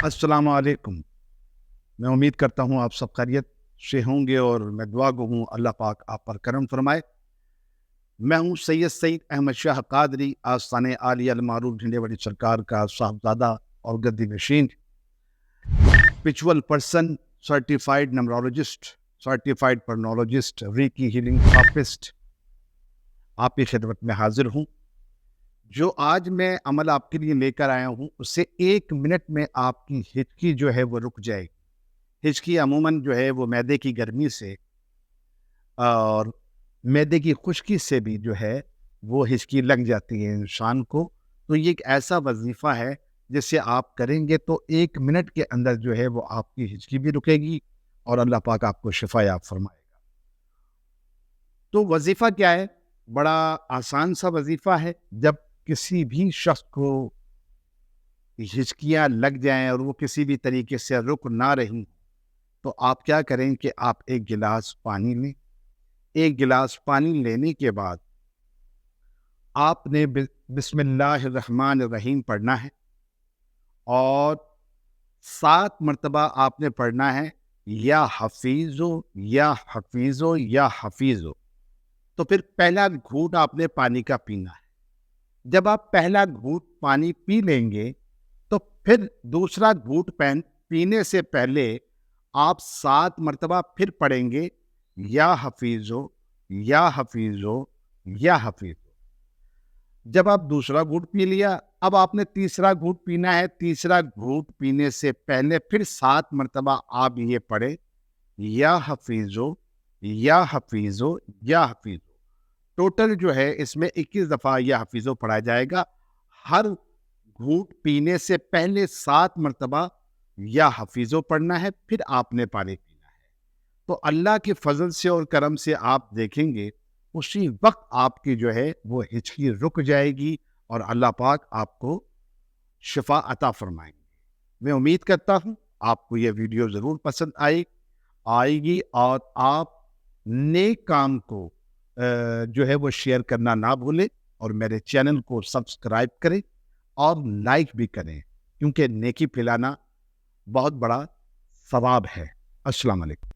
अस्सलाम वालेकुम। मैं उम्मीद करता हूँ आप सब खैरियत से होंगे और मैं दुआ गो हूँ अल्लाह पाक आप पर करम फरमाए। मैं हूँ सैयद अहमद शाह कादरी, आस्ताने आलिया अल मारूफ ढिंडेवाली सरकार का साहबजादा और गद्दी नशीन, spiritual person, certified numerologist, certified phrenologist, reiki healing therapist, आपकी खिदमत में हाजिर हूँ। जो आज मैं अमल आपके लिए लेकर आया हूँ उससे 1 मिनट में आपकी हिचकी जो है वो रुक जाएगी। हिचकी अमूमन जो है वो मैदे की गर्मी से और मैदे की खुश्की से भी जो है वो हिचकी लग जाती है इंसान को। तो ये एक ऐसा वजीफ़ा है जिससे आप करेंगे तो 1 मिनट के अंदर जो है वो आपकी हिचकी भी रुकेगी और अल्लाह पाक आपको शिफा याब फरमाएगा। तो वजीफ़ा क्या है? बड़ा आसान सा वजीफ़ा है। जब किसी भी शख्स को हिचकियाँ लग जाएं और वो किसी भी तरीके से रुक ना रही, तो आप क्या करें कि आप 1 गिलास पानी लें। 1 गिलास पानी लेने के बाद आपने बिस्मिल्लाहिर्रहमानिर्रहीम पढ़ना है और 7 मरतबा आपने पढ़ना है या हफीज़ो या हफीज़ो या हफीज़ो। तो फिर पहला घूंट आपने पानी का पीना है। जब आप पहला घूंट पानी पी लेंगे तो फिर दूसरा घूंट पीने से पहले आप 7 मरतबा फिर पढ़ेंगे या हफीज़ो या हफीज़ो या हफीज़ो। जब आप दूसरा घूंट पी लिया, अब आपने तीसरा घूंट पीना है। तीसरा घूंट पीने से पहले फिर 7 मरतबा आप ये पढ़े या हफीज़ो या हफीज़ो या हफीज़ो। टोटल जो है इसमें 21 दफ़ा या हफीज़ो पढ़ा जाएगा। हर घूंट पीने से पहले 7 मरतबा या हफीज़ो पढ़ना है, फिर आपने पानी पीना है। तो अल्लाह के फजल से और करम से आप देखेंगे उसी वक्त आपकी जो है वो हिचकी रुक जाएगी और अल्लाह पाक आपको शिफा अता फरमाएंगे। मैं उम्मीद करता हूँ आपको यह वीडियो ज़रूर पसंद आएगी और आप नेक काम को जो है वो शेयर करना ना भूलें और मेरे चैनल को सब्सक्राइब करें और लाइक भी करें, क्योंकि नेकी फैलाना बहुत बड़ा सवाब है। अस्सलाम वालेकुम।